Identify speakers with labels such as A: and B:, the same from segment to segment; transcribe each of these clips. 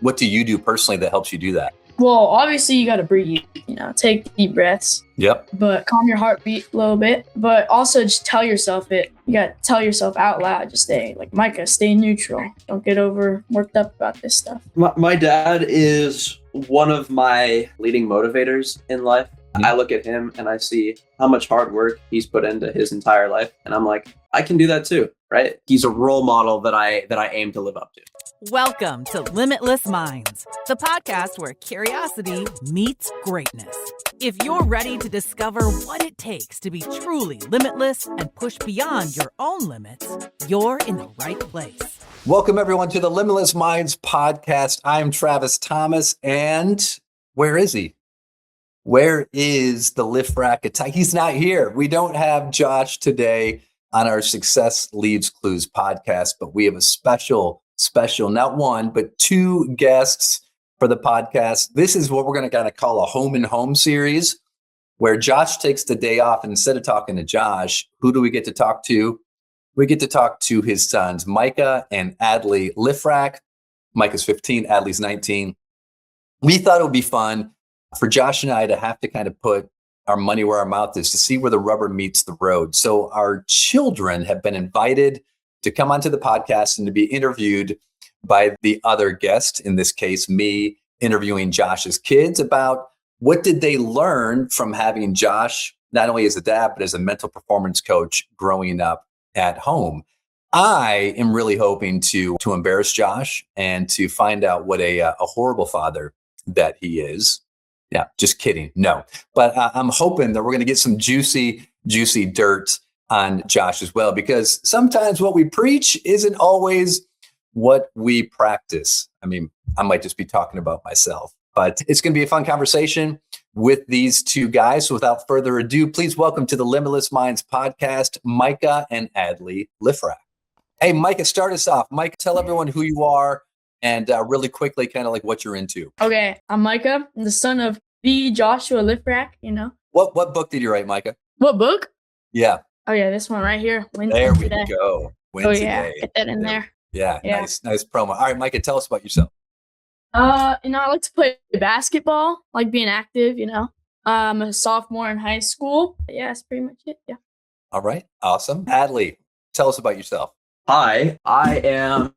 A: What do you do personally that helps you do that?
B: Well, obviously you got to breathe, take deep breaths.
A: Yep.
B: But calm your heartbeat a little bit. But also just tell yourself it. You got to tell yourself out loud. Just stay like, Micah, stay neutral. Don't get worked up about this stuff.
C: My dad is one of my leading motivators in life. I look at him and I see how much hard work he's put into his entire life. And I'm like, I can do that too, right? He's a role model that I aim to live up to.
D: Welcome to Limitless Minds, the podcast where curiosity meets greatness. If you're ready to discover what it takes to be truly limitless and push beyond your own limits, you're in the right place.
A: Welcome everyone to the Limitless Minds podcast. I'm Travis Thomas, and where is he? Where is the Lifrak attack? He's not here. We don't have Josh today on our Success Leaves Clues podcast, but we have a special, not one, but two guests for the podcast. This is what we're going to kind of call a home and home series, where Josh takes the day off. And instead of talking to Josh, who do we get to talk to? We get to talk to his sons, Micah and Adley Lifrak. Micah's 15, Adley's 19. We thought it would be fun for Josh and I to have to kind of put our money where our mouth is to see where the rubber meets the road. So our children have been invited to come onto the podcast and to be interviewed by the other guest, in this case, me interviewing Josh's kids about what did they learn from having Josh, not only as a dad, but as a mental performance coach growing up at home. I am really hoping to embarrass Josh and to find out what a horrible father that he is. Yeah, just kidding. No, but I'm hoping that we're going to get some juicy dirt on Josh as well, because sometimes what we preach isn't always what we practice. I mean, I might just be talking about myself, but it's going to be a fun conversation with these two guys. So without further ado, please welcome to the Limitless Minds podcast, Micah and Adley Lifrak. Hey, Micah, start us off. Micah, tell everyone who you are and really quickly kind of like what you're into.
B: Okay, I'm Micah. I'm the son of the Joshua Lifrak,
A: What book did you write, Micah?
B: What book?
A: Yeah.
B: Oh, yeah, this one right here.
A: There we go.
B: Yeah, get that in there.
A: Yeah, nice promo. All right, Micah, tell us about yourself.
B: I like to play basketball, like being active, I'm a sophomore in high school. Yeah, that's pretty much it, yeah.
A: All right, awesome. Adley, tell us about yourself.
C: Hi, I am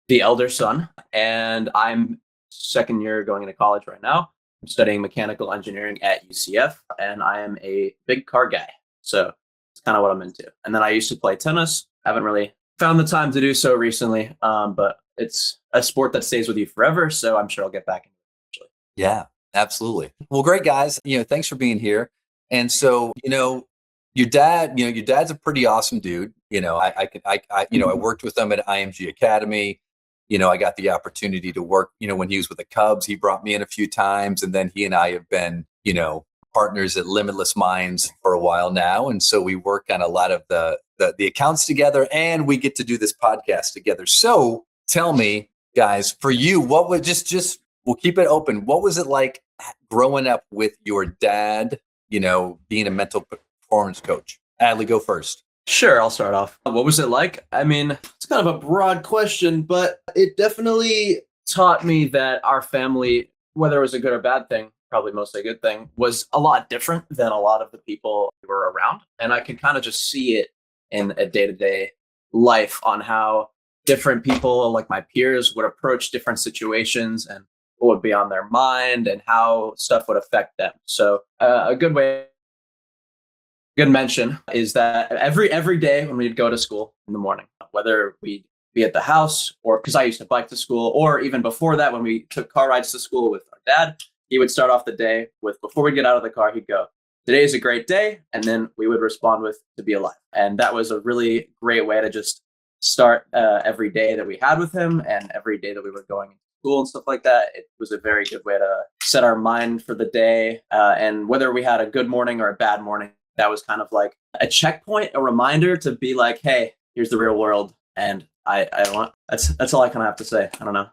C: the elder son, and I'm second year going into college right now. I'm studying mechanical engineering at UCF, and I am a big car guy. So it's kind of what I'm into. And then I used to play tennis. I haven't really found the time to do so recently, but it's a sport that stays with you forever. So I'm sure I'll get back into it eventually.
A: Yeah, absolutely. Well, great guys. Thanks for being here. And so, your dad's a pretty awesome dude. I worked with him at IMG Academy. I got the opportunity to work, when he was with the Cubs, he brought me in a few times, and then he and I have been, partners at Limitless Minds for a while now. And so we work on a lot of the accounts together, and we get to do this podcast together. So tell me, guys, for you, what was just we'll keep it open. What was it like growing up with your dad, being a mental performance coach? Adley, go first.
C: Sure, I'll start off. What was it like? I mean, it's kind of a broad question, but it definitely taught me that our family, whether it was a good or bad thing, probably mostly a good thing, was a lot different than a lot of the people who were around. And I could kind of just see it in a day-to-day life on how different people, like my peers, would approach different situations and what would be on their mind and how stuff would affect them. So a good mention is that every day when we'd go to school in the morning, whether we'd be at the house or because I used to bike to school, or even before that, when we took car rides to school with our dad, he would start off the day with, before we get out of the car, he'd go, "Today is a great day." And then we would respond with, "To be alive." And that was a really great way to just start every day that we had with him, and every day that we were going to school and stuff like that. It was a very good way to set our mind for the day. And whether we had a good morning or a bad morning, that was kind of like a checkpoint, a reminder to be like, hey, here's the real world. And that's all I kind of have to say. I don't know.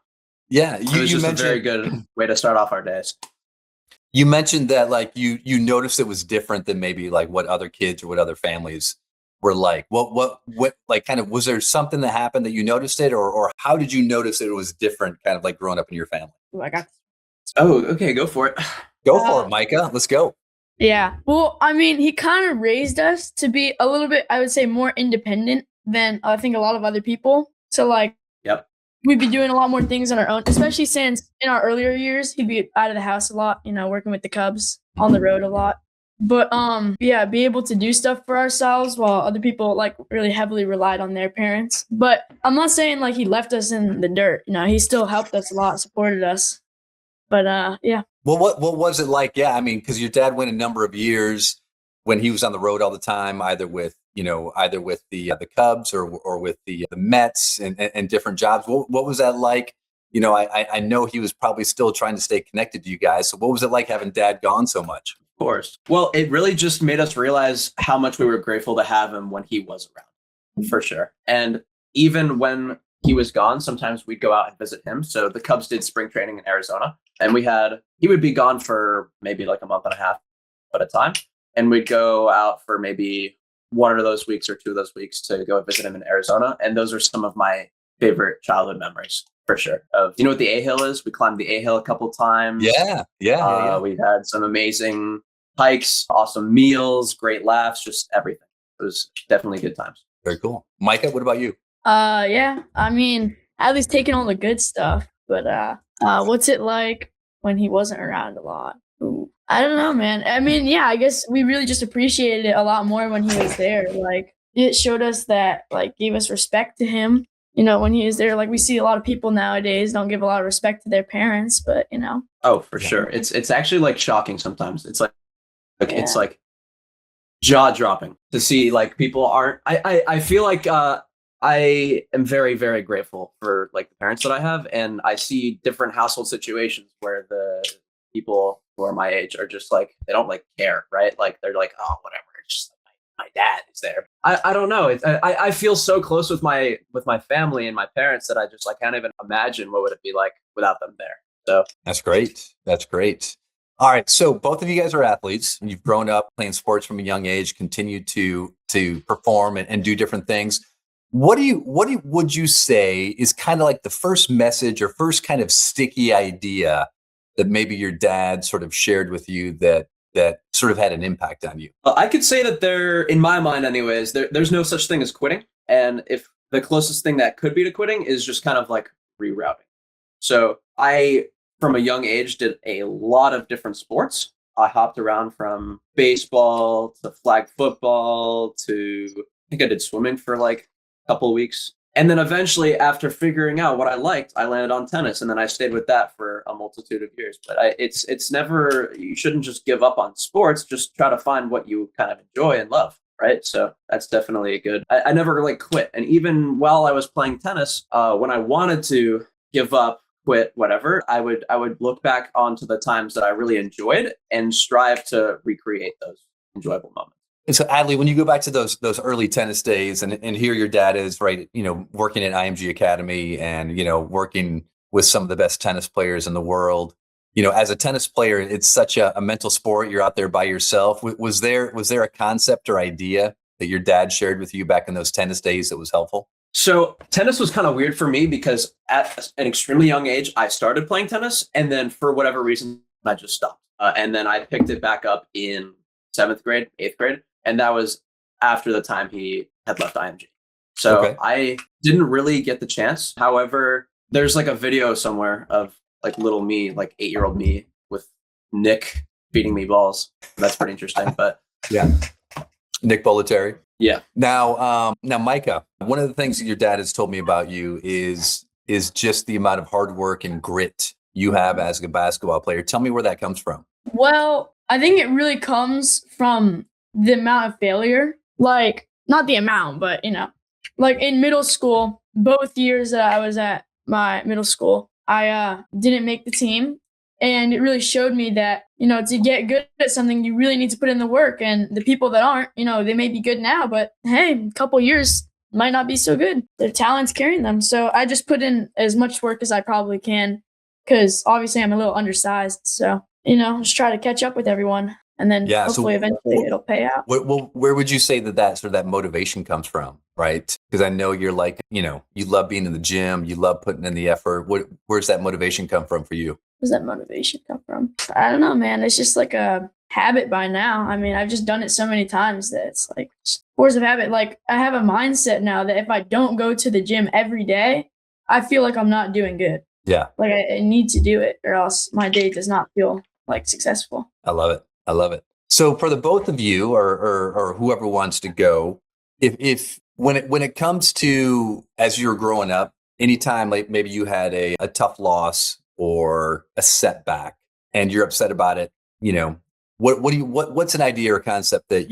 A: Yeah.
C: It was just a very good way to start off our days.
A: You mentioned that like you noticed it was different than maybe like what other kids or what other families were like? What like kind of, was there something that happened that you noticed it, or how did you notice that it was different kind of like growing up in your family?
B: Ooh, I got
C: Oh, okay, go for it.
A: Go for it, Micah. Let's go.
B: Yeah. Well, I mean, he kind of raised us to be a little bit, I would say, more independent than I think a lot of other people. So like,
C: Yep.
B: we'd be doing a lot more things on our own, especially since in our earlier years, he'd be out of the house a lot, working with the Cubs on the road a lot. But yeah, be able to do stuff for ourselves while other people like really heavily relied on their parents. But I'm not saying like he left us in the dirt. He still helped us a lot, supported us. But yeah.
A: Well, what was it like? Yeah, I mean, because your dad went a number of years when he was on the road all the time, either with the Cubs or with the Mets and different jobs. What was that like? I know he was probably still trying to stay connected to you guys. So what was it like having dad gone so much?
C: Of course. Well, it really just made us realize how much we were grateful to have him when he was around, for sure. And even when he was gone, sometimes we'd go out and visit him. So the Cubs did spring training in Arizona, and he would be gone for maybe like a month and a half at a time. And we'd go out for maybe one of those weeks or two of those weeks to go visit him in Arizona. And those are some of my favorite childhood memories, for sure. Of, what the A-Hill is? We climbed the A-Hill a couple times.
A: Yeah.
C: We had some amazing hikes, awesome meals, great laughs, just everything. It was definitely good times.
A: Very cool. Micah, what about you?
B: Yeah. I mean, at least taking all the good stuff. But what's it like when he wasn't around a lot? Ooh, I don't know, man. I mean, yeah, I guess we really just appreciated it a lot more when he was there. Like, it showed us that, like, gave us respect to him. When he was there, like, we see a lot of people nowadays don't give a lot of respect to their parents, but
C: Oh, for sure. It's actually like shocking sometimes. It's like
B: Yeah.
C: it's like jaw dropping to see like people aren't. I feel like I am very, very grateful for like the parents that I have, and I see different household situations where the people who are my age are just like, they don't like care, right? Like they're like, oh, whatever. It's just like my dad is there. I don't know. I feel so close with my family and my parents that I can't even imagine what would it be like without them there. So
A: That's great. That's great. All right. So both of you guys are athletes. You've grown up playing sports from a young age, continue to perform and do different things. What would you say is kind of like the first message or first kind of sticky idea that maybe your dad sort of shared with you that sort of had an impact on you?
C: I could say that in my mind anyways, there's no such thing as quitting. And if the closest thing that could be to quitting is just kind of like rerouting. So I, from a young age, did a lot of different sports. I hopped around from baseball to flag football to, I think I did swimming for like a couple of weeks. And then eventually, after figuring out what I liked, I landed on tennis, and then I stayed with that for a multitude of years. But it's never, you shouldn't just give up on sports. Just try to find what you kind of enjoy and love, right? So that's definitely a good. I never like quit, and even while I was playing tennis, when I wanted to give up, quit, whatever, I would look back onto the times that I really enjoyed and strive to recreate those enjoyable moments.
A: And so, Adley, when you go back to those early tennis days, and here your dad is, right, working at IMG Academy and working with some of the best tennis players in the world. As a tennis player, it's such a mental sport. You're out there by yourself. Was there a concept or idea that your dad shared with you back in those tennis days that was helpful?
C: So tennis was kind of weird for me because at an extremely young age, I started playing tennis, and then for whatever reason, I just stopped. And then I picked it back up in 7th grade, 8th grade. And that was after the time he had left IMG. So okay. I didn't really get the chance. However, there's like a video somewhere of like little me, like 8-year-old me with Nick feeding me balls. That's pretty interesting. But
A: yeah, Nick Bollettieri.
C: Yeah.
A: Now, Micah, one of the things that your dad has told me about you is just the amount of hard work and grit you have as a basketball player. Tell me where that comes from.
B: Well, I think it really comes from the amount of failure, like not the amount, but like in middle school, both years that I was at my middle school, I didn't make the team, and it really showed me that to get good at something, you really need to put in the work. And the people that aren't, they may be good now, but hey, a couple years might not be so good. Their talent's carrying them. So I just put in as much work as I probably can, because obviously I'm a little undersized. So just try to catch up with everyone. and then
A: Yeah,
B: hopefully eventually it'll pay out.
A: Where would you say that sort of that motivation comes from, right? Because I know you're like, you love being in the gym, you love putting in the effort. Where's that motivation come from for you?
B: Where's that motivation come from? I don't know, man. It's just like a habit by now. I mean, I've just done it so many times that it's like force of habit. Like I have a mindset now that if I don't go to the gym every day, I feel like I'm not doing good.
A: Yeah.
B: Like I need to do it or else my day does not feel like successful.
A: I love it. I love it. So for the both of you or whoever wants to go, if when it comes to as you're growing up, anytime like maybe you had a tough loss or a setback and you're upset about it, what's an idea or concept that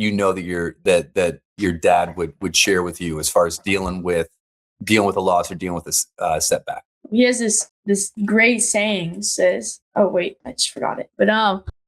A: that your dad would share with you as far as dealing with a loss or dealing with a setback?
B: He has this great saying says, oh wait, I just forgot it. But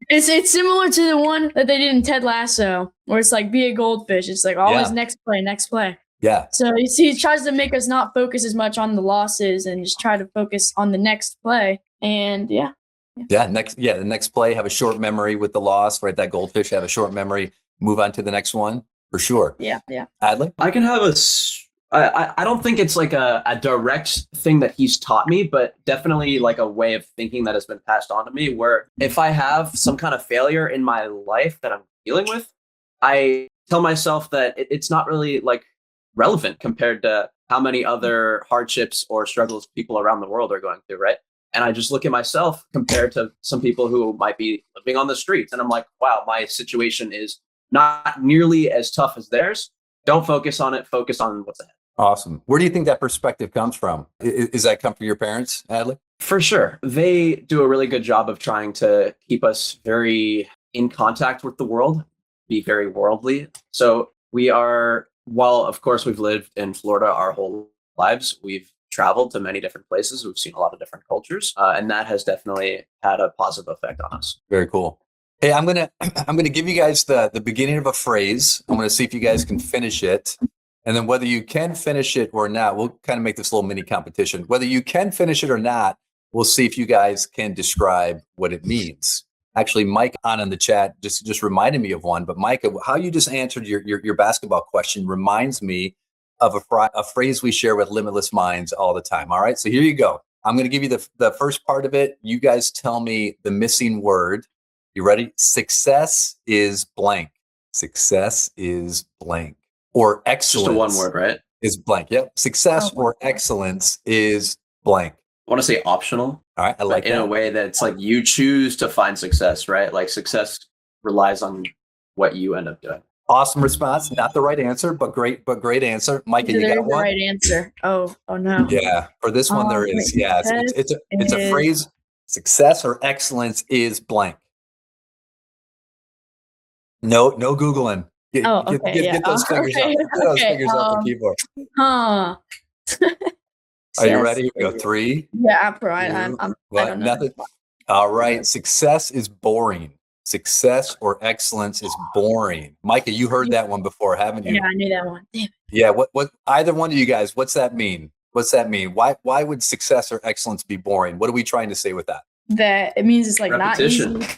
B: it's similar to the one that they did in Ted Lasso, where it's like be a goldfish. It's like always next play.
A: Yeah.
B: So he tries to make us not focus as much on the losses and just try to focus on the next play. And the next play, have a short memory with the loss, right? That goldfish, have a short memory, move on to the next one for sure. Yeah.
A: Adley?
C: I can have I don't think it's like a direct thing that he's taught me, but definitely like a way of thinking that has been passed on to me, where if I have some kind of failure in my life that I'm dealing with, I tell myself that it's not really like relevant compared to how many other hardships or struggles people around the world are going through, right? And I just look at myself compared to some people who might be living on the streets. And I'm like, wow, my situation is not nearly as tough as theirs. Don't focus on it. Focus on what's ahead.
A: Awesome. Where do you think that perspective comes from? Is that come from your parents, Adley?
C: For sure. They do a really good job of trying to keep us very in contact with the world, be very worldly. So we are, while of course we've lived in Florida our whole lives, we've traveled to many different places. We've seen a lot of different cultures, and that has definitely had a positive effect on us.
A: Very cool. Hey, I'm gonna give you guys the beginning of a phrase. I'm gonna see if you guys can finish it. And then whether you can finish it or not, we'll kind of make this little mini competition. Whether you can finish it or not, we'll see if you guys can describe what it means. Actually, Mike on the chat just reminded me of one. But Micah, how you just answered your basketball question reminds me of a phrase we share with Limitless Minds all the time. All right, so here you go. I'm going to give you the first part of it. You guys tell me the missing word. You ready? Success is blank. Success is blank. Or excellence.
C: Just a one word, right?
A: Is blank. Yep. Success or excellence is blank.
C: I want to say optional.
A: All right. I like
C: in
A: that.
C: a way that it's like you choose to find success, right? Like success relies on what you end up doing.
A: Awesome response. Not the right answer, but great answer. Micah, you got one?
B: The right answer. Oh no.
A: Yeah. For this one, there is. Yeah. It's a phrase. Success or excellence is blank. No Googling. Get those fingers up. Get those fingers off the keyboard.
B: Huh.
A: Are you ready? Here we go. 3.
B: Yeah, I don't know.
A: Nothing. All right. Success is boring. Success or excellence is boring. Micah, you heard that one before, haven't you?
B: Yeah, I knew that one. Damn.
A: Yeah. What? Either one of you guys, what's that mean? What's that mean? Why would success or excellence be boring? What are we trying to say with that?
B: That it means it's like
C: Repetition.
B: not easy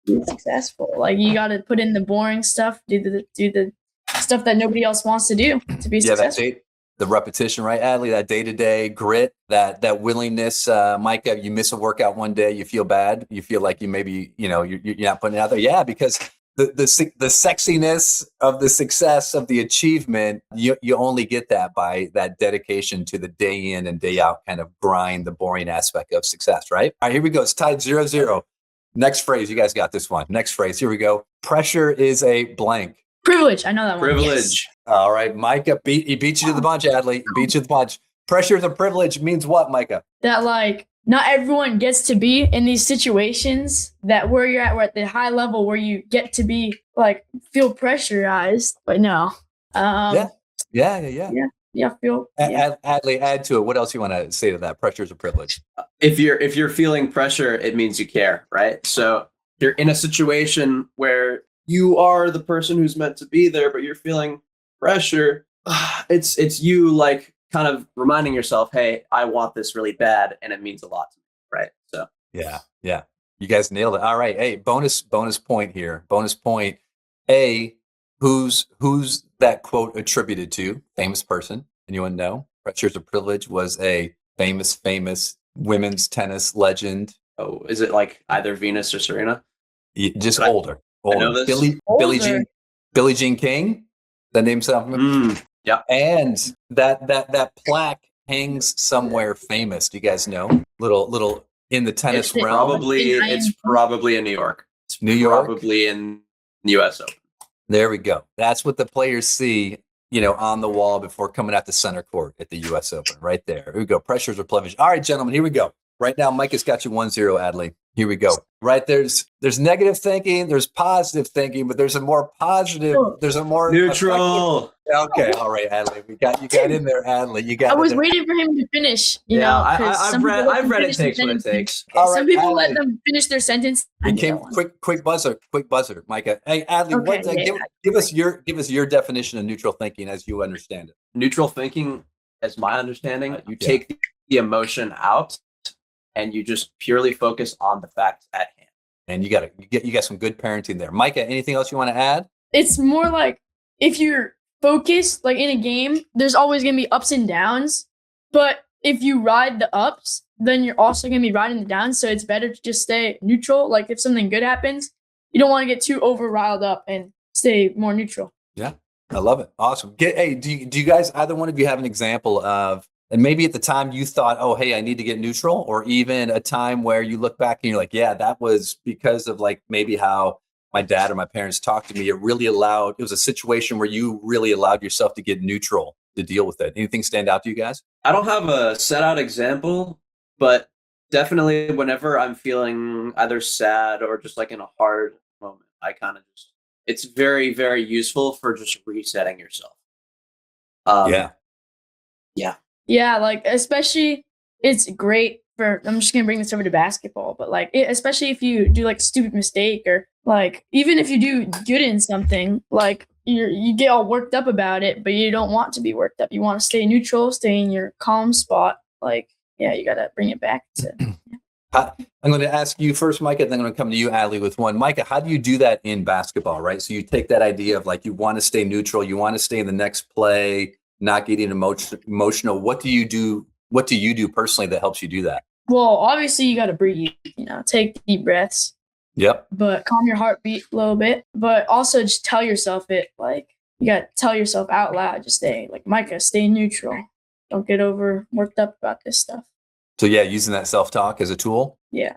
B: to be successful. Like you got to put in the boring stuff, do the stuff that nobody else wants to do to be successful.
A: The repetition, right, Adley? That day-to-day grit, that willingness. Micah, you miss a workout one day, you feel bad. You feel like you maybe you're not putting it out there. Yeah, because the sexiness of the success of the achievement, you only get that by that dedication to the day in and day out kind of grind, the boring aspect of success, right? All right, here we go. It's tied 0-0. Next phrase, you guys got this one. Next phrase, here we go. Pressure is a blank.
B: Privilege. I know that one.
C: Privilege.
B: Yes.
A: All right, Micah, he beat you to the punch, Adley. He beat you to the punch. Pressure is a privilege means what, Micah?
B: That like not everyone gets to be in these situations that where you're at, we're at the high level where you get to be like feel pressurized, but no.
A: Yeah. Adley, add to it. What else you want to say to that? Pressure is a privilege.
C: If you're feeling pressure, it means you care, right? So you're in a situation where you are the person who's meant to be there, but you're feeling pressure. It's you like kind of reminding yourself, hey, I want this really bad, and it means a lot to me, right? So
A: yeah. You guys nailed it. All right. Hey, bonus point here. Bonus point. A, who's that quote attributed to? Famous person. Anyone know? Pressures of Privilege was a famous women's tennis legend.
C: Oh, is it like either Venus or Serena?
A: Just
C: I
A: older.
C: know this.
A: Billie Jean King. That name something.
C: Yeah.
A: And that plaque hangs somewhere famous. Do you guys know? Little in the tennis realm.
C: It's probably in New York.
A: New York.
C: Probably in the US Open.
A: There we go. That's what the players see, on the wall before coming out to center court at the US Open. Right there. Here we go. Pressures are privilege. All right, gentlemen, here we go. Right now, Mike has got you 1-0, Adley. Here we go. Right, there's negative thinking, there's positive thinking, but there's a more positive, there's a more
C: neutral.
A: Okay, all right, Adley. You got in there, Adley. You got.
B: I was waiting for him to finish.
C: I've read it takes what it takes.
A: All right,
B: some people
A: Adley.
B: let them finish their sentence.
A: Quick buzzer, Micah. Hey, Adley, give us your definition of neutral thinking as you understand it.
C: Neutral thinking, as my understanding, you take the emotion out and you just purely focus on the facts at hand.
A: And you got some good parenting there. Micah, anything else you want to add?
B: It's more like if you're focused, like in a game, there's always going to be ups and downs. But if you ride the ups, then you're also going to be riding the downs. So it's better to just stay neutral. Like if something good happens, you don't want to get too over riled up and stay more neutral.
A: Yeah, I love it. Awesome. Hey, do you guys, either one of you have an example of, and maybe at the time you thought, oh, hey, I need to get neutral, or even a time where you look back and you're like, yeah, that was because of like maybe how my dad or my parents talked to me. It was a situation where you really allowed yourself to get neutral to deal with it. Anything stand out to you guys?
C: I don't have a set out example, but definitely whenever I'm feeling either sad or just like in a hard moment, I kind of it's very, very useful for just resetting yourself.
B: Yeah, like especially it's great for, I'm just going to bring this over to basketball, but like especially if you do like a stupid mistake, or like even if you do good in something, like you get all worked up about it, but you don't want to be worked up. You want to stay neutral, stay in your calm spot. Like, yeah, you got to bring it back to.
A: I'm going to ask you first, Micah, then I'm going to come to you, Adley, with one. Micah, how do you do that in basketball, right? So you take that idea of like, you want to stay neutral, you want to stay in the next play, not getting emotional. What do you do? What do you do personally that helps you do that?
B: Well, obviously you got to breathe, take deep breaths.
A: Yep.
B: But calm your heartbeat a little bit, but also just tell yourself it. Like you got to tell yourself out loud, just stay like, Micah, stay neutral. Don't get worked up about this stuff.
A: So yeah, using that self-talk as a tool.
B: Yeah.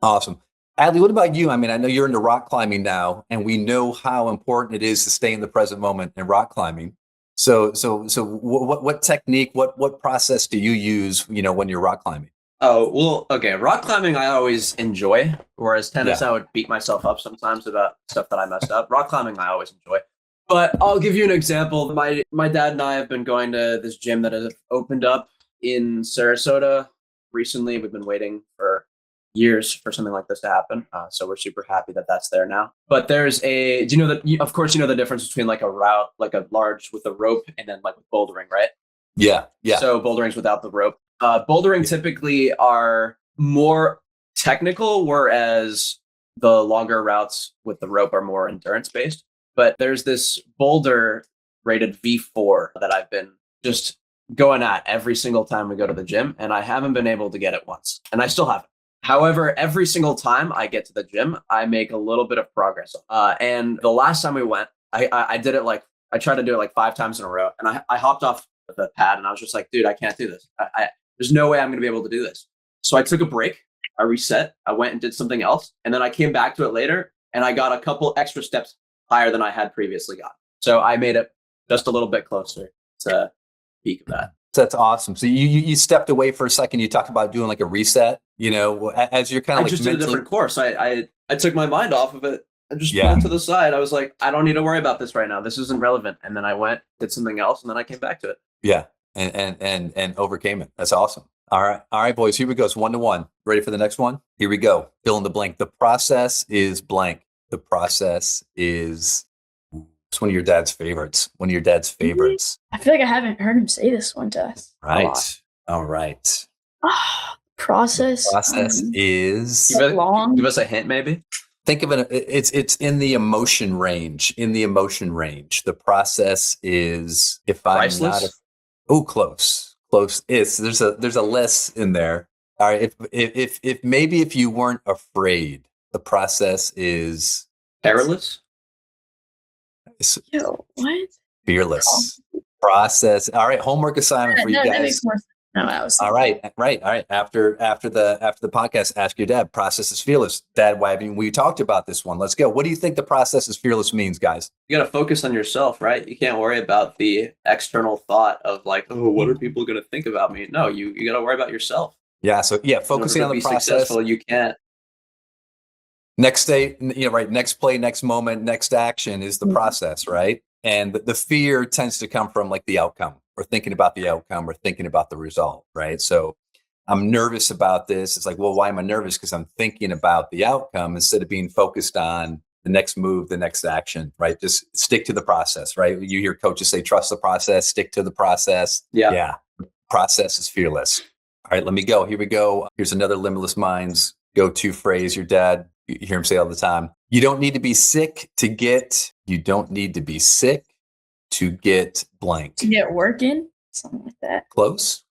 A: Awesome. Adley, what about you? I mean, I know you're into rock climbing now, and we know how important it is to stay in the present moment in rock climbing. So what technique, what process do you use, when you're rock climbing?
C: Oh, well, okay. Rock climbing, I always enjoy, whereas tennis, I would beat myself up sometimes about stuff that I messed up. Rock climbing, I always enjoy. But I'll give you an example. My dad and I have been going to this gym that has opened up in Sarasota recently. We've been waiting for years for something like this to happen. So we're super happy that that's there now. But there's of course, the difference between like a route, like a large with a rope, and then like bouldering, right?
A: Yeah.
C: So bouldering's without the rope. Bouldering typically are more technical, whereas the longer routes with the rope are more endurance based. But there's this boulder rated V4 that I've been just going at every single time we go to the gym, and I haven't been able to get it once, and I still haven't. However, every single time I get to the gym, I make a little bit of progress. And the last time we went, I did it I tried to do it like 5 times in a row, and I hopped off the pad, and I was just like, dude, I can't do this. There's no way I'm going to be able to do this. So I took a break, I reset, I went and did something else, and then I came back to it later, and I got a couple extra steps higher than I had previously got. So I made it just a little bit closer to peak of that.
A: That's awesome. So you stepped away for a second. You talked about doing like a reset, as you're kind of
C: I just did a different course. I took my mind off of it and just put it to the side. I was like, I don't need to worry about this right now. This isn't relevant. And then I went, did something else, and then I came back to it.
A: Yeah. And overcame it. That's awesome. All right, boys, here we go. It's 1-1. Ready for the next one? Here we go. Fill in the blank. The process is blank. The process is, it's one of your dad's favorites.
B: I feel like I haven't heard him say this one to us.
A: Right. All right.
B: Process.
A: Process is
B: Long.
C: Give us a hint, maybe.
A: think of it. It's in the emotion range. In the emotion range, the process is if
C: Priceless?
A: I'm not. Close. It's there's a less in there. All right. If maybe if you weren't afraid, the process is
C: Perilous?
B: Yo, what?
A: fearless. Process. All right. Homework assignment for you
B: That
A: guys.
B: makes more sense. No, I was
A: All right. After the podcast, ask your dad. Process is fearless. Dad, why haven't we talked about this one? Let's go. What do you think the process is fearless means, guys?
C: You got to focus on yourself, right? You can't worry about the external thought of like, oh, what are people going to think about me? No, you got to worry about yourself.
A: Yeah. So focusing
C: In
A: on
C: order
A: the
C: to be
A: process.
C: successful, you can't.
A: Next day, right. Next play, next moment, next action is the process, right? And the fear tends to come from like the outcome or thinking about the outcome or thinking about the result, right? So I'm nervous about this. It's like, well, why am I nervous? Because I'm thinking about the outcome instead of being focused on the next move, the next action, right? Just stick to the process, right? You hear coaches say, trust the process, stick to the process. Yeah. Process is fearless. All right, let me go. Here we go. Here's another Limitless Minds go-to phrase. Your dad, you hear him say all the time. You don't need to be sick to get blank.
B: to get working, something like that.
A: Close.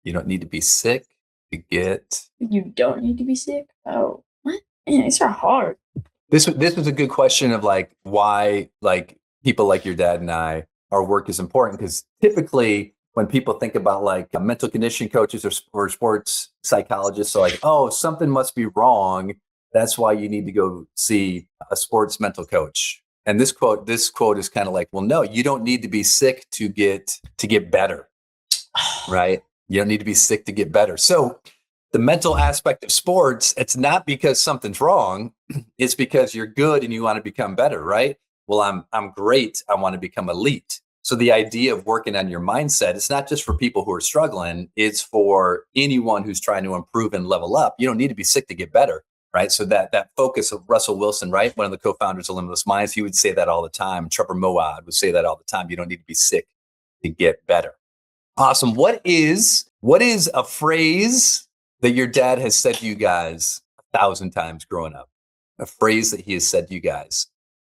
A: You don't need to be sick to get.
B: You don't need to be sick. Oh, what? Man, these are hard.
A: This was a good question of like why like people like your dad and I, our work is important because typically when people think about like mental conditioning coaches or sports psychologists are like, oh, something must be wrong. That's why you need to go see a sports mental coach. And this quote is kind of like, well, no, you don't need to be sick to get better, right? You don't need to be sick to get better. So the mental aspect of sports, it's not because something's wrong. It's because you're good and you want to become better, right? Well, I'm great. I want to become elite. So the idea of working on your mindset, it's not just for people who are struggling. It's for anyone who's trying to improve and level up. You don't need to be sick to get better, right? So that focus of Russell Wilson, right? One of the co-founders of Limitless Minds, he would say that all the time. Trevor Moawad would say that all the time. You don't need to be sick to get better. Awesome. What is a phrase that your dad has said to you guys 1,000 times growing up? A phrase that he has said to you guys.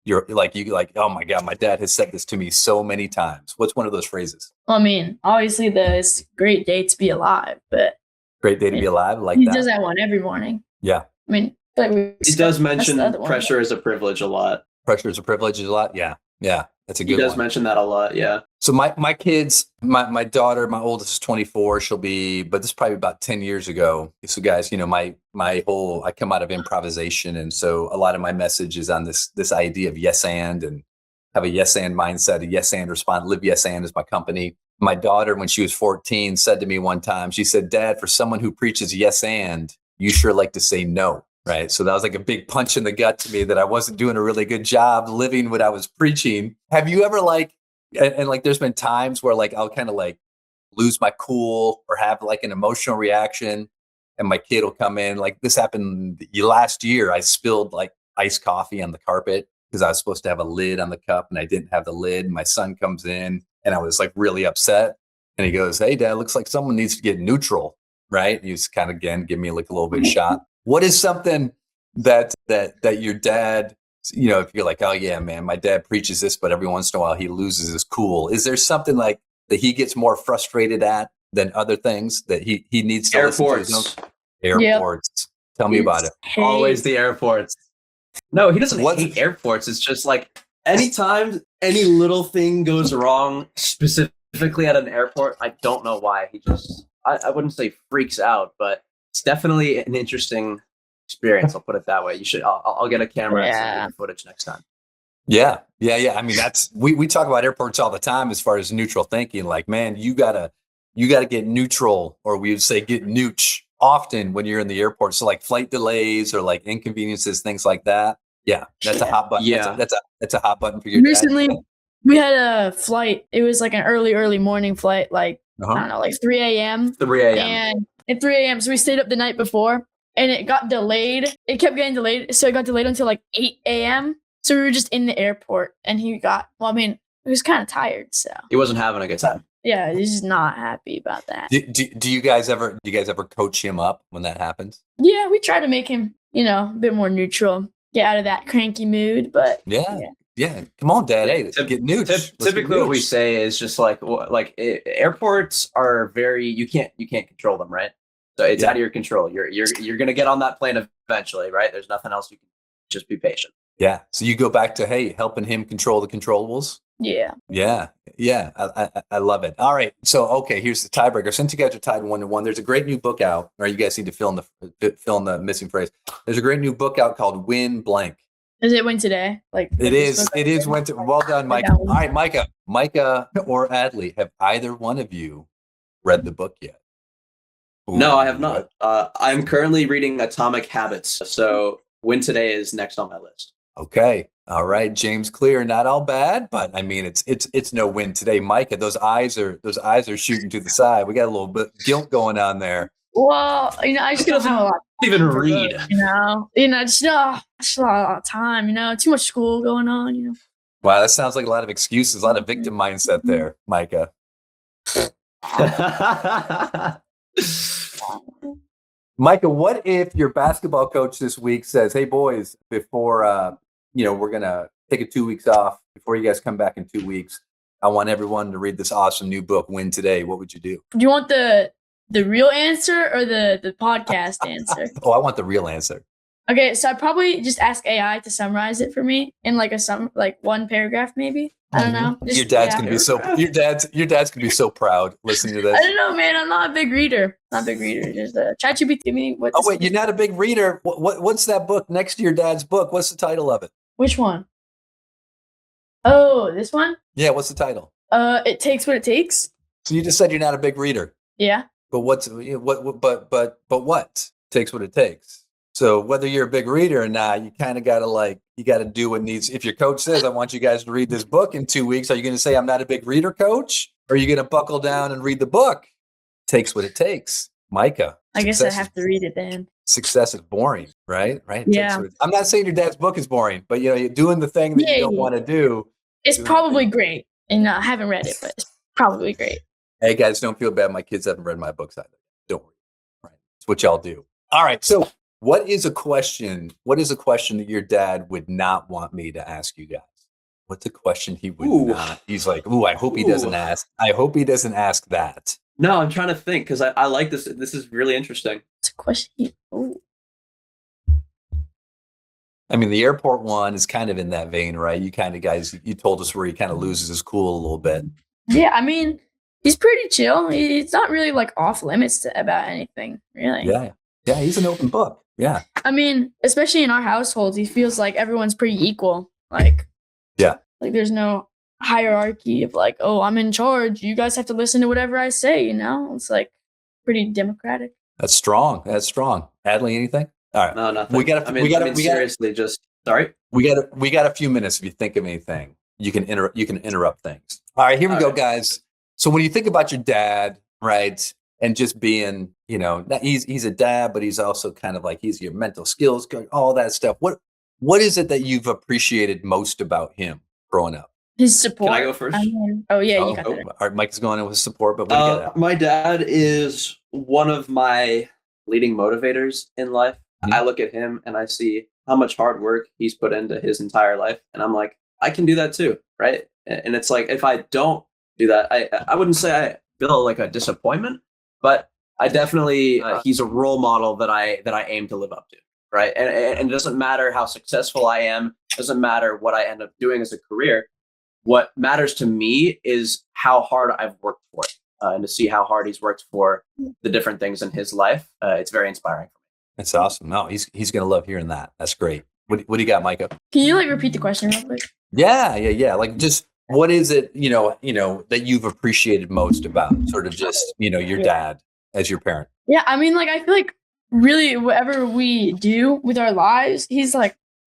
A: You're like, oh my God, my dad has said this to me so many times. What's one of those phrases?
B: Well, I mean, obviously, it's great day to be alive, but
A: Great day to be alive, like
B: he
A: that.
B: does that one every morning.
A: Yeah.
B: I mean, but
C: He does mention pressure is a privilege a lot.
A: Pressure is a privilege a lot. Yeah. That's a good one.
C: He does mention that a lot. Yeah.
A: So my kids, my daughter, my oldest is 24. But this is probably about 10 years ago. So guys, I come out of improvisation. And so a lot of my message is on this idea of yes and have a yes and mindset, a yes and response. Live Yes and is my company. My daughter, when she was 14, said to me one time, she said, Dad, for someone who preaches yes and, you sure like to say no. Right. So that was like a big punch in the gut to me that I wasn't doing a really good job living what I was preaching. Have you ever and there's been times where like I'll kind of like lose my cool or have like an emotional reaction and my kid will come in. Like this happened last year. I spilled like iced coffee on the carpet because I was supposed to have a lid on the cup and I didn't have the lid. My son comes in and I was like really upset. And he goes, hey, Dad, looks like someone needs to get neutral. Right. And he was kind of, again, give me like a little bit of shot. What is something that your dad, if you're like, oh yeah, man, my dad preaches this, but every once in a while he loses his cool. Is there something like that he gets more frustrated at than other things that he needs to listen to his own? Airports. Yep. Tell me about it.
C: Always the airports. No, he doesn't hate airports. It's just like anytime any little thing goes wrong, specifically at an airport, I don't know why. He just, I wouldn't say freaks out, but it's definitely an interesting experience. I'll put it that way. You should. I'll get a camera and send you footage next time.
A: Yeah. I mean, that's we talk about airports all the time as far as neutral thinking. Like, man, you gotta get neutral, or we would say get nooch often when you're in the airport. So like flight delays or like inconveniences, things like that. Yeah, that's a hot button. Yeah, that's a hot button for you.
B: Recently, we had a flight. It was like an early morning flight, like I don't know, like 3 a.m.
C: 3 a.m.
B: And at 3 a.m. So we stayed up the night before and it got delayed. It kept getting delayed. So it got delayed until like 8 a.m. So we were just in the airport and he was kind of tired. So
C: he wasn't having a good time.
B: Yeah, he's just not happy about that.
A: Do you guys ever coach him up when that happens?
B: Yeah, we try to make him, a bit more neutral, get out of that cranky mood. But
A: Yeah. Come on, Dad. Hey, get neutral.
C: Typically, what we say is just like airports are very you can't control them, right? So it's out of your control. You're gonna get on that plane eventually, right? There's nothing else you can. Just be patient.
A: Yeah. So you go back to helping him control the controllables.
B: Yeah.
A: I love it. All right. So here's the tiebreaker. Since you guys are tied 1-1, there's a great new book out. Or you guys need to fill in the missing phrase. There's a great new book out called Win Blank.
B: Does it win today?
A: It is. Well done, Micah. All right, Micah or Adley, have either one of you read the book yet? Ooh,
C: no, I have not. I'm currently reading Atomic Habits. So Win Today is next on my list.
A: Okay. All right. James Clear, not all bad, but I mean, it's no win today. Micah, those eyes are shooting to the side. We got a little bit of guilt going on there.
B: Well, I just don't have a lot.
C: Even read.
B: Just a lot of time. Too much school going on.
A: Wow, that sounds like a lot of excuses, a lot of victim mindset there, Micah. Micah, what if your basketball coach this week says, "Hey boys, before we're gonna take a 2 weeks off before you guys come back in 2 weeks. I want everyone to read this awesome new book, Win Today." What would you do?
B: Do you want the real answer or the podcast answer?
A: Oh, I want the real answer.
B: Okay, so I'd probably just ask AI to summarize it for me in like one paragraph, maybe. I don't know.
A: Your dad's gonna be so so proud listening to this.
B: I don't know, man. I'm not a big reader. Just ChatGPT me.
A: Oh wait, you're not a big reader. What's that book next to your dad's book? What's the title of it?
B: Which one? Oh, this one?
A: Yeah, what's the title?
B: It Takes What It Takes.
A: So you just said you're not a big reader.
B: Yeah.
A: But what takes what it takes? So whether you're a big reader or not, you kind of gotta do what needs. If your coach says, "I want you guys to read this book in 2 weeks," are you gonna say, "I'm not a big reader, coach"? Or are you gonna buckle down and read the book? Takes what it takes. Micah.
B: I guess I have to read it then.
A: Success is boring, right?
B: Yeah.
A: I'm not saying your dad's book is boring, but you're doing the thing that you don't want to do.
B: It's probably great. And I haven't read it, but it's probably great.
A: Hey guys, don't feel bad. My kids haven't read my books either. Don't worry. Right. It's what y'all do. All right. So what is a question that your dad would not want me to ask you guys? What's a question he would not? He's like, I hope he doesn't ask. I hope he doesn't ask that.
C: No, I'm trying to think because I like this. This is really interesting.
B: It's a question.
A: I mean, the airport one is kind of in that vein, right? You told us where he kind of loses his cool a little bit.
B: Yeah, I mean, he's pretty chill. He's not really off limits about anything, really.
A: Yeah, he's an open book. Yeah.
B: I mean, especially in our household, he feels like everyone's pretty equal. There's no hierarchy of I'm in charge. You guys have to listen to whatever I say, It's pretty democratic.
A: That's strong. Adley, anything? All right.
C: No, nothing. Seriously, sorry.
A: We got a few minutes. If you think of anything, you can interrupt things. All right, here we go, guys. So when you think about your dad, right, and just being, he's a dad, but he's also kind of he's your mental skills, all that stuff. What is it that you've appreciated most about him growing up?
B: His support.
C: Can I go first?
B: You got that.
A: All right, Mike's going in with support, but what do you got?
C: My dad is one of my leading motivators in life. Mm-hmm. I look at him and I see how much hard work he's put into his entire life, and I'm like, I can do that too, right? And it's if I don't do that, I wouldn't say I feel a disappointment, but I definitely he's a role model that I aim to live up to, right? And it doesn't matter how successful I am, doesn't matter what I end up doing as a career. What matters to me is how hard I've worked for it, and to see how hard he's worked for the different things in his life. It's very inspiring for me.
A: That's awesome. No, he's going to love hearing that. That's great. What do you got, Micah?
B: Can you repeat the question real quick?
A: Yeah. Just what is it, that you've appreciated most about sort of just, your dad as your parent?
B: Yeah. I mean, I feel really whatever we do with our lives, he's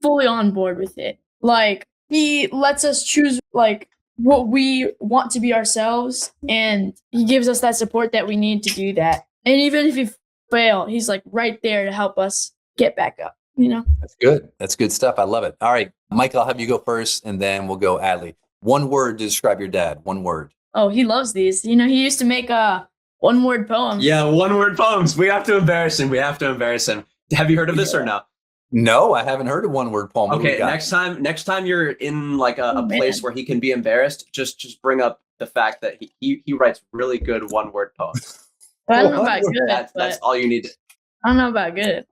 B: fully on board with it. He lets us choose what we want to be ourselves, and he gives us that support that we need to do that. And even if you fail, he's right there to help us get back up,
A: That's good. That's good stuff. I love it. All right, Mike, I'll have you go first, and then we'll go Adley. One word to describe your dad. One word.
B: Oh, he loves these. He used to make one-word poems.
C: Yeah, one-word poems. We have to embarrass him. Have you heard of this or no?
A: No, I haven't heard a one-word poem. What do we
C: Okay,
A: got?
C: next time you're in like a place where he can be embarrassed, just bring up the fact that he writes really good one-word poems.
B: But I don't know about good.
C: That's all you need.
B: I don't know about good.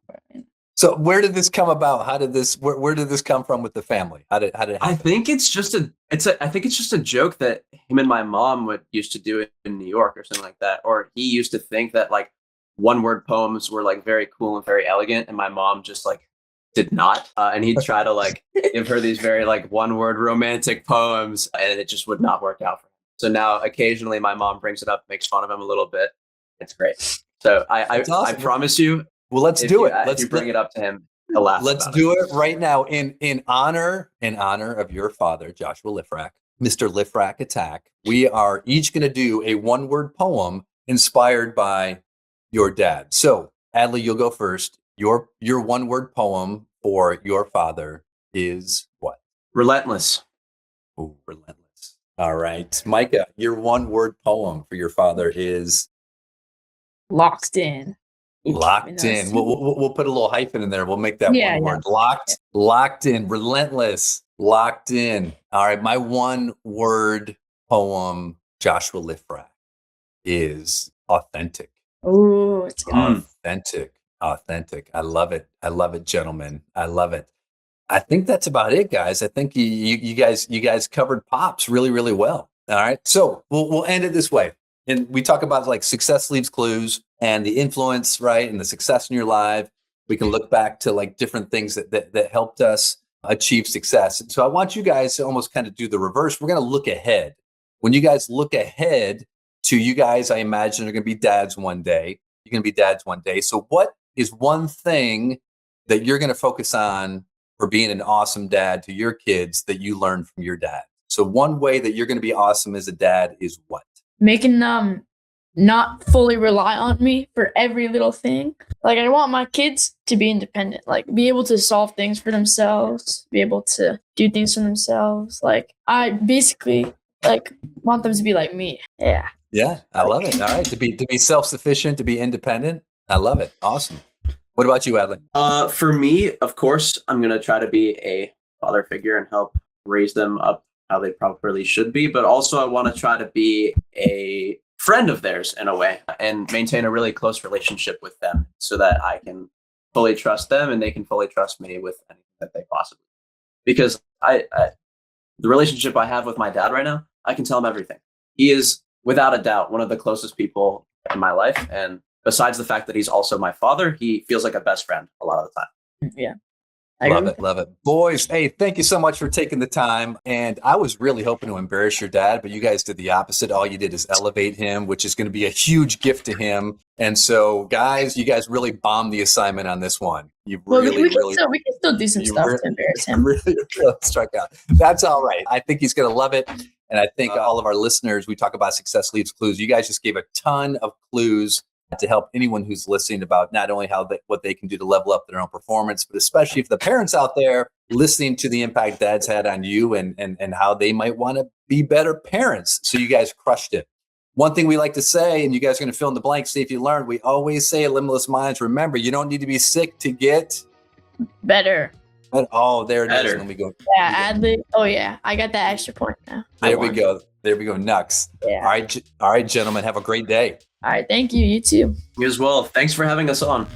A: So where did this come about? How did this? Where did this come from with the family? How did it happen?
C: I think it's just a joke that him and my mom used to do it in New York or something like that. Or he used to think that like one-word poems were like very cool and very elegant, and my mom just like did not. And he'd try to like give her these very like one-word romantic poems, and it just would not work out for him. So now occasionally my mom brings it up, makes fun of him a little bit. It's great. So I promise you.
A: Well, let's do it.
C: Let's bring it up to him. He'll laugh.
A: Let's do it right now in honor of your father, Joshua Lifrak, Mr. Lifrak Attack. We are each going to do a one-word poem inspired by your dad. So, Adley, you'll go first. Your one-word poem for your father is what?
C: Relentless.
A: Oh, relentless. All right, Micah, your one-word poem for your father is
B: Locked in.
A: locked in. We'll put a little hyphen in there. We'll make that one word. Locked in, relentless, locked in. All right. My one word poem, Joshua Lifrak, is authentic.
B: Oh, it's good.
A: Authentic. I love it, gentlemen. I love it. I think that's about it, guys. I think you guys covered pops really, really well. All right. So we'll end it this way. And we talk about like success leaves clues and the influence, right? And the success in your life. We can look back to like different things that helped us achieve success. And so I want you guys to almost kind of do the reverse. We're going to look ahead. When you guys look ahead to you guys, I imagine are going to be dads one day. You're going to be dads one day. So what is one thing that you're going to focus on for being an awesome dad to your kids that you learned from your dad? So one way that you're going to be awesome as a dad is what?
B: Making them not fully rely on me for every little thing. Like, I want my kids to be independent, like be able to solve things for themselves, be able to do things for themselves. Like, I basically like want them to be like me. Yeah,
A: I love it. All right, to be self-sufficient, to be independent. I love it. Awesome. What about you, Adley?
C: For me, of course, I'm gonna try to be a father figure and help raise them up how they properly should be, but also I want to try to be a friend of theirs in a way and maintain a really close relationship with them so that I can fully trust them and they can fully trust me with anything that they possibly. Because the relationship I have with my dad right now, I can tell him everything. He is without a doubt one of the closest people in my life, and besides the fact that he's also my father, he feels like a best friend a lot of the time.
B: Yeah.
A: Love it. Boys, hey, thank you so much for taking the time. And I was really hoping to embarrass your dad, but you guys did the opposite. All you did is elevate him, which is going to be a huge gift to him. And so, guys, you guys really bombed the assignment on this one.
B: We can still do some stuff to embarrass him.
A: Really struck out. That's all right. I think he's going to love it. And I think all of our listeners, we talk about success leaves clues. You guys just gave a ton of clues to help anyone who's listening about not only what they can do to level up their own performance, but especially if the parents out there listening to the impact dad's had on you and how they might want to be better parents. So you guys crushed it. One thing we like to say, and you guys are going to fill in the blank, see if you learned, we always say at Limitless Minds, remember, you don't need to be sick to get
B: better.
A: Oh, there it
C: better.
A: is. Let me go.
B: Yeah, Adley. Oh, yeah. I got that extra point now.
A: There we go. Nux.
B: Yeah.
A: All right, gentlemen. Have a great day.
B: All right. Thank you. You too.
C: You as well. Thanks for having us on.